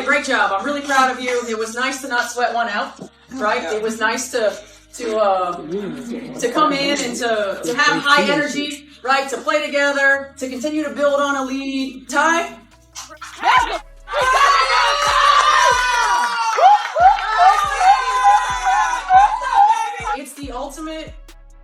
great job. I'm really proud of you. It was nice to not sweat one out, right? It was nice to come in and to have high energy, right? To play together, to continue to build on a lead. Ty? It's the ultimate,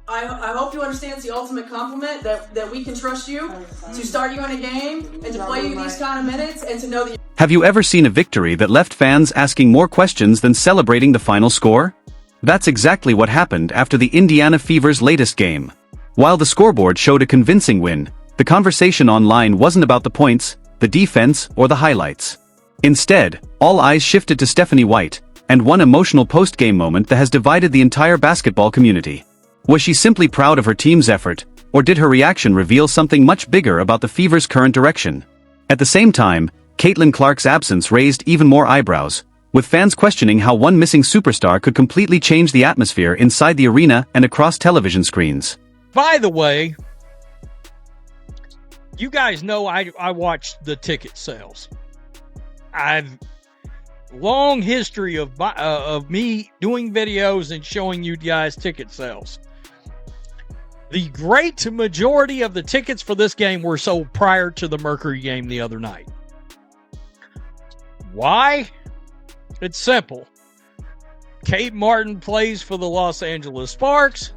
I hope you understand, it's the ultimate compliment that we can trust you to start you in a game and to play you these kind of minutes and to know that. Have you ever seen a victory that left fans asking more questions than celebrating the final score? That's exactly what happened after the Indiana Fever's latest game. While the scoreboard showed a convincing win, the conversation online wasn't about the points, the defense, or the highlights. Instead, all eyes shifted to Stephanie White, and one emotional post-game moment that has divided the entire basketball community. Was she simply proud of her team's effort, or did her reaction reveal something much bigger about the Fever's current direction? At the same time, Caitlin Clark's absence raised even more eyebrows, with fans questioning how one missing superstar could completely change the atmosphere inside the arena and across television screens. By the way, you guys know I watched the ticket sales. I've long history of me doing videos and showing you guys ticket sales. The great majority of the tickets for this game were sold prior to the Mercury game the other night. Why? It's simple. Kate Martin plays for the Los Angeles Sparks,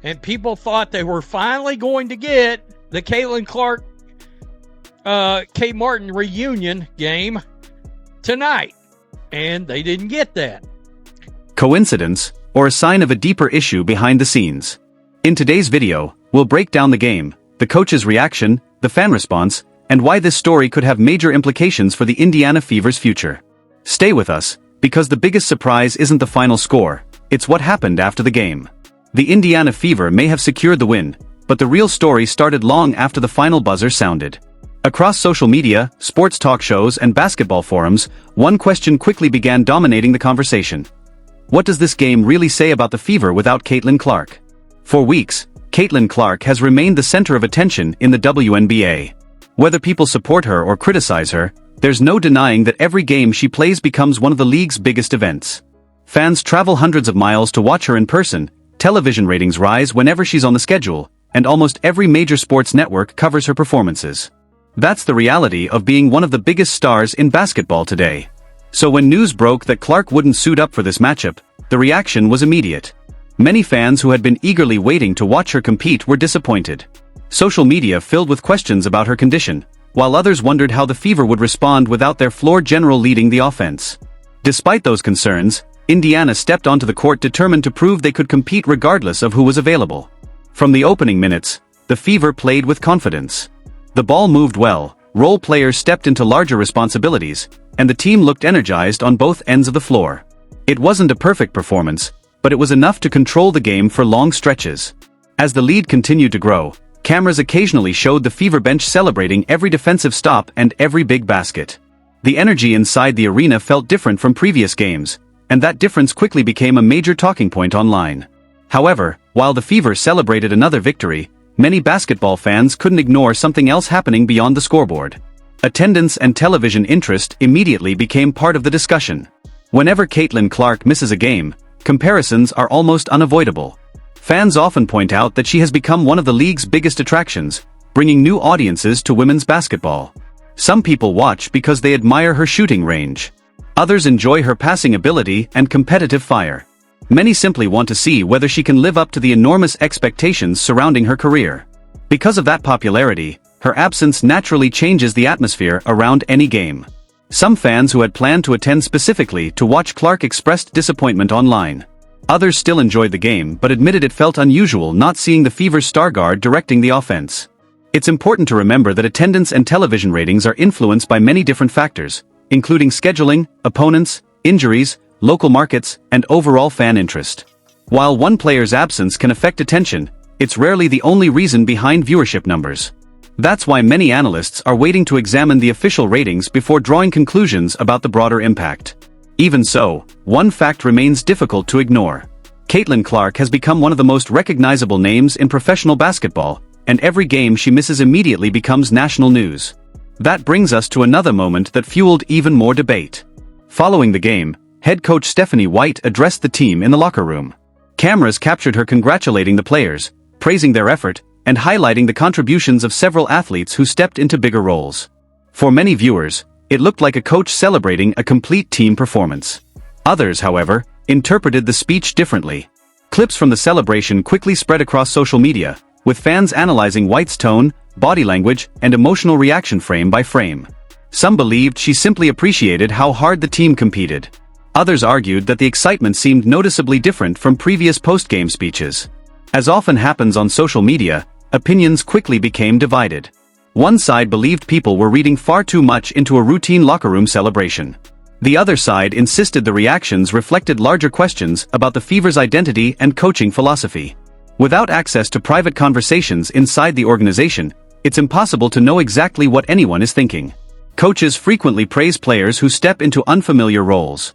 and people thought they were finally going to get the Caitlin Clark, Kate Martin reunion game tonight, and they didn't get that. Coincidence, or a sign of a deeper issue behind the scenes? In today's video, we'll break down the game, the coach's reaction, the fan response, and why this story could have major implications for the Indiana Fever's future. Stay with us, because the biggest surprise isn't the final score, it's what happened after the game. The Indiana Fever may have secured the win, but the real story started long after the final buzzer sounded. Across social media, sports talk shows, and basketball forums, one question quickly began dominating the conversation. What does this game really say about the Fever without Caitlin Clark? For weeks, Caitlin Clark has remained the center of attention in the WNBA. Whether people support her or criticize her, there's no denying that every game she plays becomes one of the league's biggest events. Fans travel hundreds of miles to watch her in person, television ratings rise whenever she's on the schedule, and almost every major sports network covers her performances. That's the reality of being one of the biggest stars in basketball today. So when news broke that Clark wouldn't suit up for this matchup, the reaction was immediate. Many fans who had been eagerly waiting to watch her compete were disappointed. Social media filled with questions about her condition, while others wondered how the Fever would respond without their floor general leading the offense. Despite those concerns, Indiana stepped onto the court determined to prove they could compete regardless of who was available. From the opening minutes, the Fever played with confidence. The ball moved well, role players stepped into larger responsibilities, and the team looked energized on both ends of the floor. It wasn't a perfect performance, but it was enough to control the game for long stretches. As the lead continued to grow, cameras occasionally showed the Fever bench celebrating every defensive stop and every big basket. The energy inside the arena felt different from previous games, and that difference quickly became a major talking point online. However, while the Fever celebrated another victory, many basketball fans couldn't ignore something else happening beyond the scoreboard. Attendance and television interest immediately became part of the discussion. Whenever Caitlin Clark misses a game, comparisons are almost unavoidable. Fans often point out that she has become one of the league's biggest attractions, bringing new audiences to women's basketball. Some people watch because they admire her shooting range. Others enjoy her passing ability and competitive fire. Many simply want to see whether she can live up to the enormous expectations surrounding her career. Because of that popularity, her absence naturally changes the atmosphere around any game. Some fans who had planned to attend specifically to watch Clark expressed disappointment online. Others still enjoyed the game but admitted it felt unusual not seeing the Fever's star guard directing the offense. It's important to remember that attendance and television ratings are influenced by many different factors, including scheduling, opponents, injuries, local markets, and overall fan interest. While one player's absence can affect attention, it's rarely the only reason behind viewership numbers. That's why many analysts are waiting to examine the official ratings before drawing conclusions about the broader impact. Even so, one fact remains difficult to ignore. Caitlin Clark has become one of the most recognizable names in professional basketball, and every game she misses immediately becomes national news. That brings us to another moment that fueled even more debate. Following the game, head coach Stephanie White addressed the team in the locker room. Cameras captured her congratulating the players, praising their effort, and highlighting the contributions of several athletes who stepped into bigger roles. For many viewers, it looked like a coach celebrating a complete team performance. Others, however, interpreted the speech differently. Clips from the celebration quickly spread across social media, with fans analyzing White's tone, body language, and emotional reaction frame by frame. Some believed she simply appreciated how hard the team competed. Others argued that the excitement seemed noticeably different from previous post-game speeches. As often happens on social media, opinions quickly became divided. One side believed people were reading far too much into a routine locker room celebration. The other side insisted the reactions reflected larger questions about the Fever's identity and coaching philosophy. Without access to private conversations inside the organization, it's impossible to know exactly what anyone is thinking. Coaches frequently praise players who step into unfamiliar roles,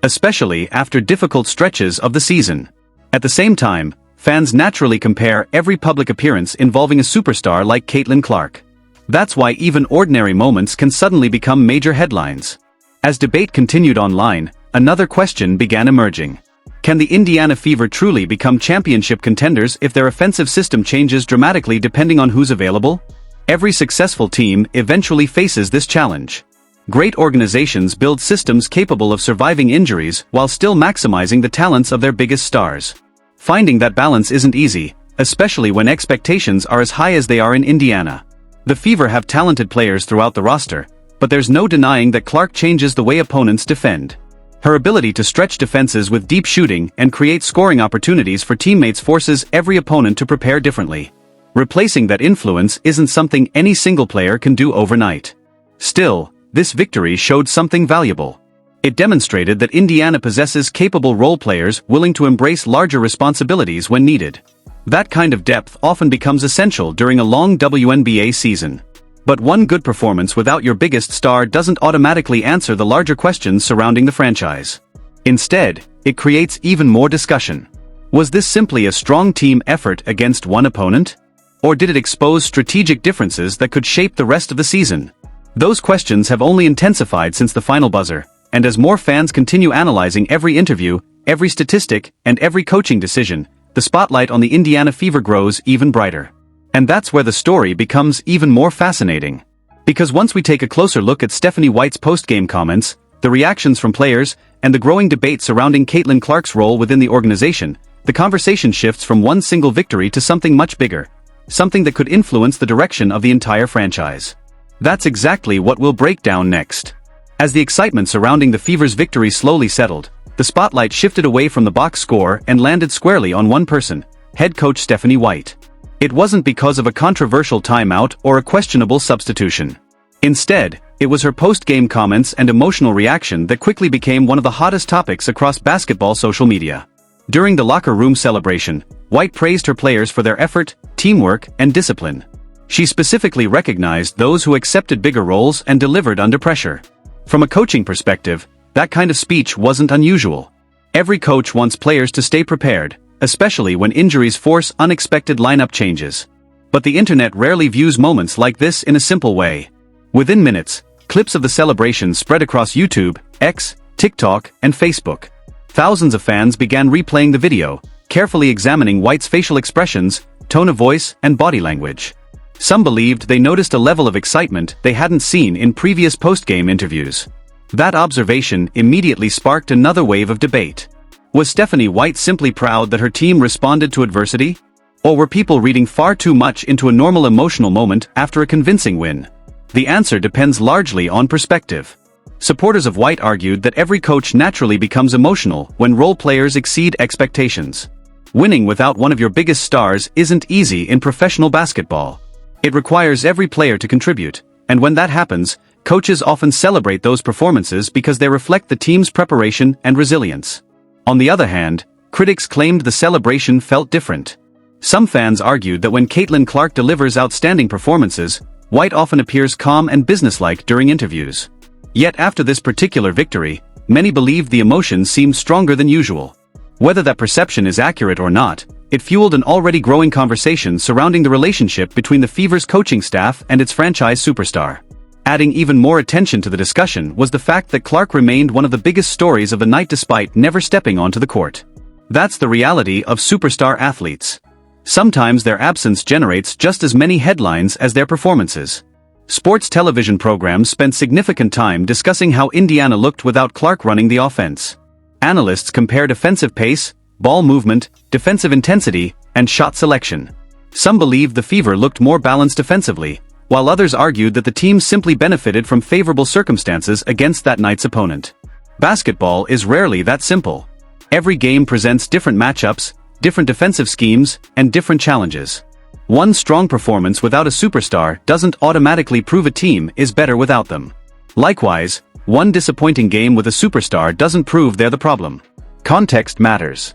especially after difficult stretches of the season. At the same time, fans naturally compare every public appearance involving a superstar like Caitlin Clark. That's why even ordinary moments can suddenly become major headlines. As debate continued online, another question began emerging. Can the Indiana Fever truly become championship contenders if their offensive system changes dramatically depending on who's available? Every successful team eventually faces this challenge. Great organizations build systems capable of surviving injuries while still maximizing the talents of their biggest stars. Finding that balance isn't easy, especially when expectations are as high as they are in Indiana. The Fever have talented players throughout the roster, but there's no denying that Clark changes the way opponents defend. Her ability to stretch defenses with deep shooting and create scoring opportunities for teammates forces every opponent to prepare differently. Replacing that influence isn't something any single player can do overnight. Still, this victory showed something valuable. It demonstrated that Indiana possesses capable role players willing to embrace larger responsibilities when needed. That kind of depth often becomes essential during a long WNBA season. But one good performance without your biggest star doesn't automatically answer the larger questions surrounding the franchise. Instead, it creates even more discussion. Was this simply a strong team effort against one opponent? Or did it expose strategic differences that could shape the rest of the season? Those questions have only intensified since the final buzzer, and as more fans continue analyzing every interview, every statistic, and every coaching decision, the spotlight on the Indiana Fever grows even brighter. And that's where the story becomes even more fascinating. Because once we take a closer look at Stephanie White's post-game comments, the reactions from players, and the growing debate surrounding Caitlin Clark's role within the organization, the conversation shifts from one single victory to something much bigger. Something that could influence the direction of the entire franchise. That's exactly what we'll break down next. As the excitement surrounding the Fever's victory slowly settled, the spotlight shifted away from the box score and landed squarely on one person, head coach Stephanie White. It wasn't because of a controversial timeout or a questionable substitution. Instead, it was her post-game comments and emotional reaction that quickly became one of the hottest topics across basketball social media. During the locker room celebration, White praised her players for their effort, teamwork, and discipline. She specifically recognized those who accepted bigger roles and delivered under pressure. From a coaching perspective, that kind of speech wasn't unusual. Every coach wants players to stay prepared, especially when injuries force unexpected lineup changes. But the internet rarely views moments like this in a simple way. Within minutes, clips of the celebration spread across YouTube, X, TikTok, and Facebook. Thousands of fans began replaying the video, carefully examining White's facial expressions, tone of voice, and body language. Some believed they noticed a level of excitement they hadn't seen in previous post-game interviews. That observation immediately sparked another wave of debate. Was Stephanie White simply proud that her team responded to adversity? Or were people reading far too much into a normal emotional moment after a convincing win? The answer depends largely on perspective. Supporters of White argued that every coach naturally becomes emotional when role players exceed expectations. Winning without one of your biggest stars isn't easy in professional basketball. It requires every player to contribute, and when that happens, coaches often celebrate those performances because they reflect the team's preparation and resilience. On the other hand, critics claimed the celebration felt different. Some fans argued that when Caitlin Clark delivers outstanding performances, White often appears calm and businesslike during interviews. Yet after this particular victory, many believed the emotions seemed stronger than usual. Whether that perception is accurate or not, it fueled an already growing conversation surrounding the relationship between the Fever's coaching staff and its franchise superstar. Adding even more attention to the discussion was the fact that Clark remained one of the biggest stories of the night despite never stepping onto the court. That's the reality of superstar athletes. Sometimes their absence generates just as many headlines as their performances. Sports television programs spent significant time discussing how Indiana looked without Clark running the offense. Analysts compared offensive pace, ball movement, defensive intensity, and shot selection. Some believed the Fever looked more balanced defensively, while others argued that the team simply benefited from favorable circumstances against that night's opponent. Basketball is rarely that simple. Every game presents different matchups, different defensive schemes, and different challenges. One strong performance without a superstar doesn't automatically prove a team is better without them. Likewise, one disappointing game with a superstar doesn't prove they're the problem. Context matters.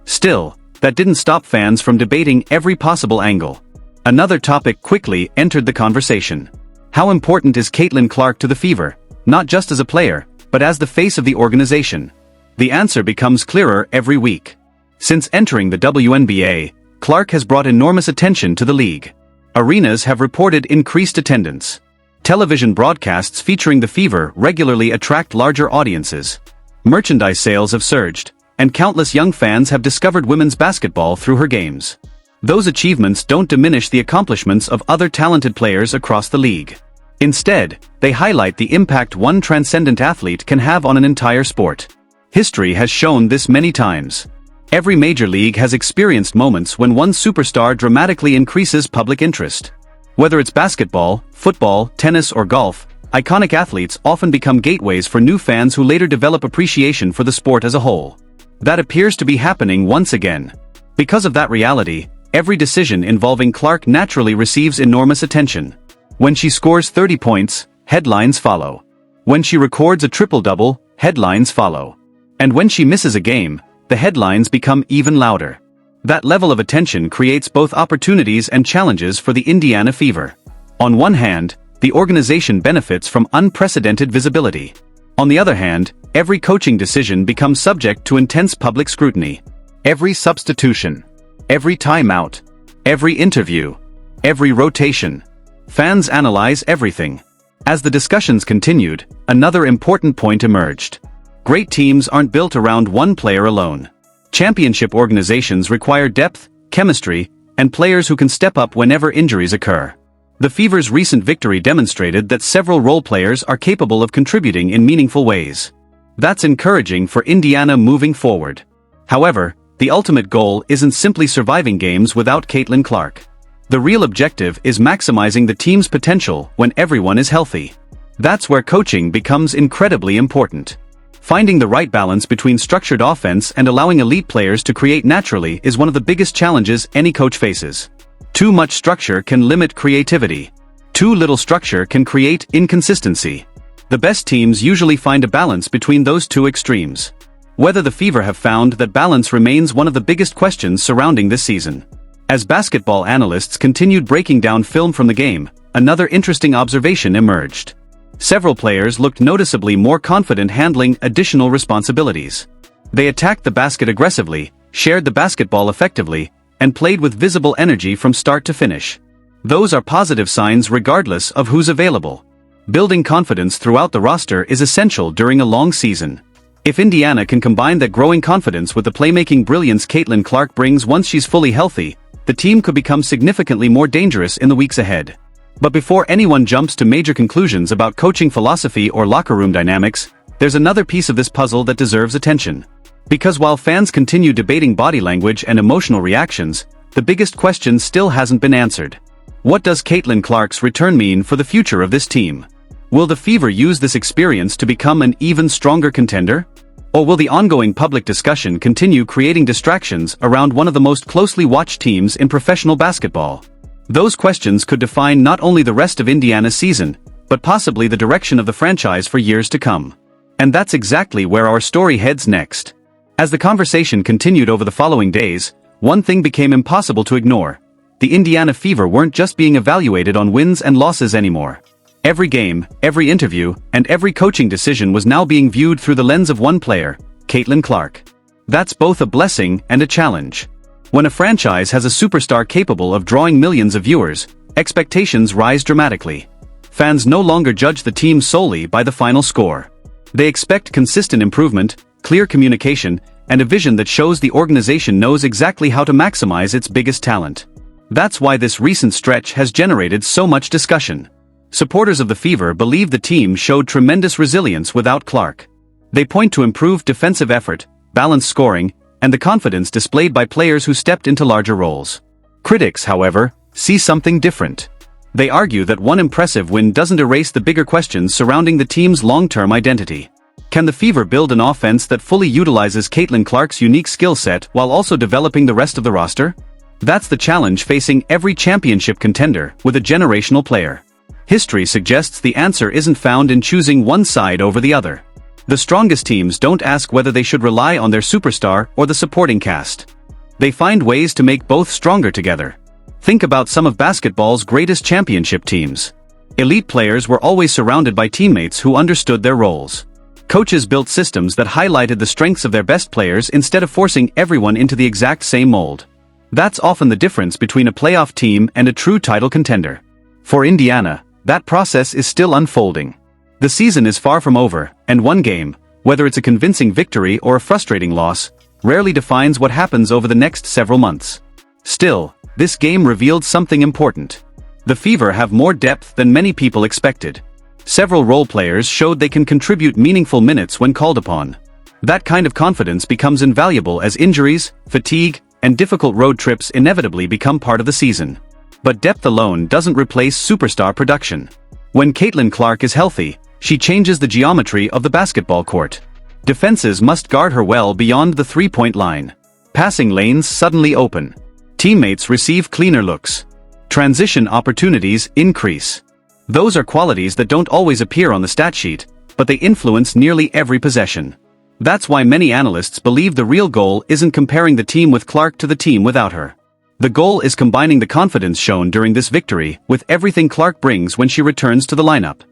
Still, that didn't stop fans from debating every possible angle. Another topic quickly entered the conversation. How important is Caitlin Clark to the Fever, not just as a player, but as the face of the organization? The answer becomes clearer every week. Since entering the WNBA, Clark has brought enormous attention to the league. Arenas have reported increased attendance. Television broadcasts featuring the Fever regularly attract larger audiences. Merchandise sales have surged, and countless young fans have discovered women's basketball through her games. Those achievements don't diminish the accomplishments of other talented players across the league. Instead, they highlight the impact one transcendent athlete can have on an entire sport. History has shown this many times. Every major league has experienced moments when one superstar dramatically increases public interest. Whether it's basketball, football, tennis, or golf, iconic athletes often become gateways for new fans who later develop appreciation for the sport as a whole. That appears to be happening once again. Because of that reality, every decision involving Clark naturally receives enormous attention. When she scores 30 points, headlines follow. When she records a triple-double, headlines follow. And when she misses a game, the headlines become even louder. That level of attention creates both opportunities and challenges for the Indiana Fever. On one hand, the organization benefits from unprecedented visibility. On the other hand, every coaching decision becomes subject to intense public scrutiny. Every substitution, every timeout, every interview, every rotation. Fans analyze everything. As the discussions continued, another important point emerged. Great teams aren't built around one player alone. Championship organizations require depth, chemistry, and players who can step up whenever injuries occur. The Fever's recent victory demonstrated that several role players are capable of contributing in meaningful ways. That's encouraging for Indiana moving forward. However, the ultimate goal isn't simply surviving games without Caitlin Clark. The real objective is maximizing the team's potential when everyone is healthy. That's where coaching becomes incredibly important. Finding the right balance between structured offense and allowing elite players to create naturally is one of the biggest challenges any coach faces. Too much structure can limit creativity. Too little structure can create inconsistency. The best teams usually find a balance between those two extremes. Whether the Fever have found that balance remains one of the biggest questions surrounding this season. As basketball analysts continued breaking down film from the game, another interesting observation emerged. Several players looked noticeably more confident handling additional responsibilities. They attacked the basket aggressively, shared the basketball effectively, and played with visible energy from start to finish. Those are positive signs regardless of who's available. Building confidence throughout the roster is essential during a long season. If Indiana can combine that growing confidence with the playmaking brilliance Caitlin Clark brings once she's fully healthy, the team could become significantly more dangerous in the weeks ahead. But before anyone jumps to major conclusions about coaching philosophy or locker room dynamics, there's another piece of this puzzle that deserves attention. Because while fans continue debating body language and emotional reactions, the biggest question still hasn't been answered. What does Caitlin Clark's return mean for the future of this team? Will the Fever use this experience to become an even stronger contender? Or will the ongoing public discussion continue creating distractions around one of the most closely watched teams in professional basketball? Those questions could define not only the rest of Indiana's season, but possibly the direction of the franchise for years to come. And that's exactly where our story heads next. As the conversation continued over the following days, one thing became impossible to ignore. The Indiana Fever weren't just being evaluated on wins and losses anymore. Every game, every interview, and every coaching decision was now being viewed through the lens of one player, Caitlin Clark. That's both a blessing and a challenge. When a franchise has a superstar capable of drawing millions of viewers, expectations rise dramatically. Fans no longer judge the team solely by the final score. They expect consistent improvement, clear communication, and a vision that shows the organization knows exactly how to maximize its biggest talent. That's why this recent stretch has generated so much discussion. Supporters of the Fever believe the team showed tremendous resilience without Clark. They point to improved defensive effort, balanced scoring, and the confidence displayed by players who stepped into larger roles. Critics, however, see something different. They argue that one impressive win doesn't erase the bigger questions surrounding the team's long-term identity. Can the Fever build an offense that fully utilizes Caitlin Clark's unique skill set while also developing the rest of the roster? That's the challenge facing every championship contender with a generational player. History suggests the answer isn't found in choosing one side over the other. The strongest teams don't ask whether they should rely on their superstar or the supporting cast. They find ways to make both stronger together. Think about some of basketball's greatest championship teams. Elite players were always surrounded by teammates who understood their roles. Coaches built systems that highlighted the strengths of their best players instead of forcing everyone into the exact same mold. That's often the difference between a playoff team and a true title contender. For Indiana, that process is still unfolding. The season is far from over, and one game, whether it's a convincing victory or a frustrating loss, rarely defines what happens over the next several months. Still, this game revealed something important. The Fever have more depth than many people expected. Several role players showed they can contribute meaningful minutes when called upon. That kind of confidence becomes invaluable as injuries, fatigue, and difficult road trips inevitably become part of the season. But depth alone doesn't replace superstar production. When Caitlin Clark is healthy, she changes the geometry of the basketball court. Defenses must guard her well beyond the three-point line. Passing lanes suddenly open. Teammates receive cleaner looks. Transition opportunities increase. Those are qualities that don't always appear on the stat sheet, but they influence nearly every possession. That's why many analysts believe the real goal isn't comparing the team with Clark to the team without her. The goal is combining the confidence shown during this victory with everything Clark brings when she returns to the lineup.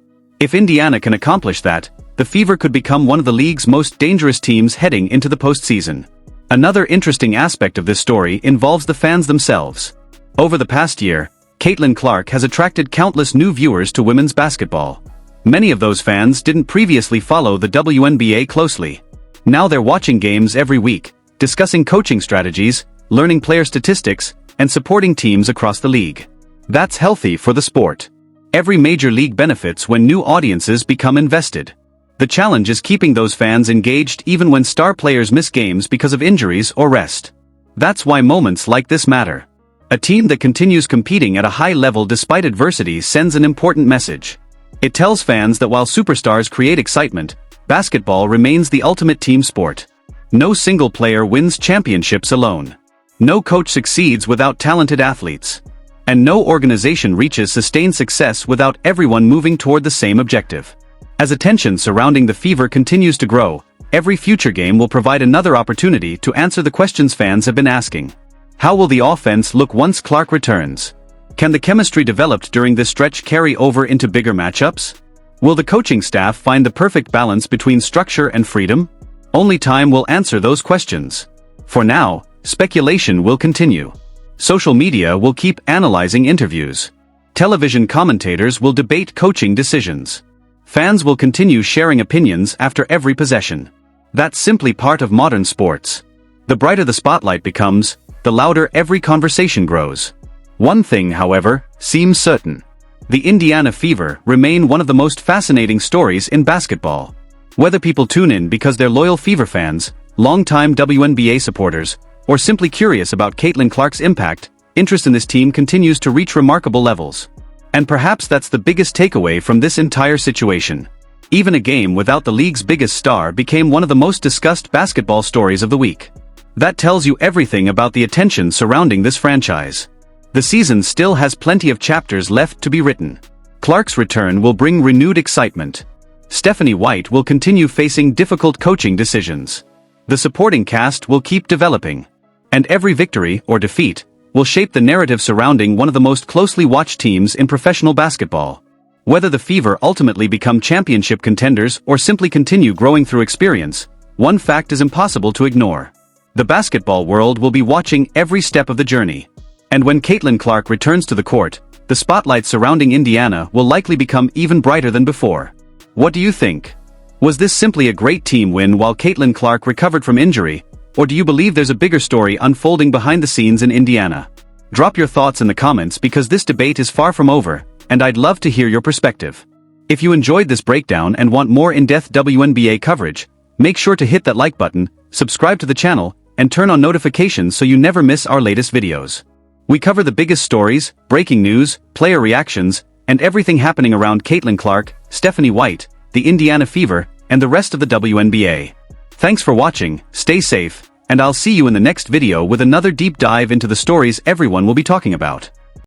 If Indiana can accomplish that, the Fever could become one of the league's most dangerous teams heading into the postseason. Another interesting aspect of this story involves the fans themselves. Over the past year, Caitlin Clark has attracted countless new viewers to women's basketball. Many of those fans didn't previously follow the WNBA closely. Now they're watching games every week, discussing coaching strategies, learning player statistics, and supporting teams across the league. That's healthy for the sport. Every major league benefits when new audiences become invested. The challenge is keeping those fans engaged even when star players miss games because of injuries or rest. That's why moments like this matter. A team that continues competing at a high level despite adversity sends an important message. It tells fans that while superstars create excitement, basketball remains the ultimate team sport. No single player wins championships alone. No coach succeeds without talented athletes. And no organization reaches sustained success without everyone moving toward the same objective. As attention surrounding the Fever continues to grow, every future game will provide another opportunity to answer the questions fans have been asking. How will the offense look once Clark returns? Can the chemistry developed during this stretch carry over into bigger matchups? Will the coaching staff find the perfect balance between structure and freedom? Only time will answer those questions. For now, speculation will continue. Social media will keep analyzing interviews. Television commentators will debate coaching decisions. Fans will continue sharing opinions after every possession. That's simply part of modern sports. The brighter the spotlight becomes, the louder every conversation grows. One thing, however, seems certain. The Indiana Fever remain one of the most fascinating stories in basketball. Whether people tune in because they're loyal Fever fans, longtime WNBA supporters, or simply curious about Caitlin Clark's impact, interest in this team continues to reach remarkable levels. And perhaps that's the biggest takeaway from this entire situation. Even a game without the league's biggest star became one of the most discussed basketball stories of the week. That tells you everything about the attention surrounding this franchise. The season still has plenty of chapters left to be written. Clark's return will bring renewed excitement. Stephanie White will continue facing difficult coaching decisions. The supporting cast will keep developing. And every victory or defeat will shape the narrative surrounding one of the most closely watched teams in professional basketball. Whether the Fever ultimately become championship contenders or simply continue growing through experience, one fact is impossible to ignore. The basketball world will be watching every step of the journey. And when Caitlin Clark returns to the court, the spotlight surrounding Indiana will likely become even brighter than before. What do you think? Was this simply a great team win while Caitlin Clark recovered from injury, or do you believe there's a bigger story unfolding behind the scenes in Indiana? Drop your thoughts in the comments because this debate is far from over, and I'd love to hear your perspective. If you enjoyed this breakdown and want more in-depth WNBA coverage, make sure to hit that like button, subscribe to the channel, and turn on notifications so you never miss our latest videos. We cover the biggest stories, breaking news, player reactions, and everything happening around Caitlin Clark, Stephanie White, the Indiana Fever, and the rest of the WNBA. Thanks for watching, stay safe, and I'll see you in the next video with another deep dive into the stories everyone will be talking about.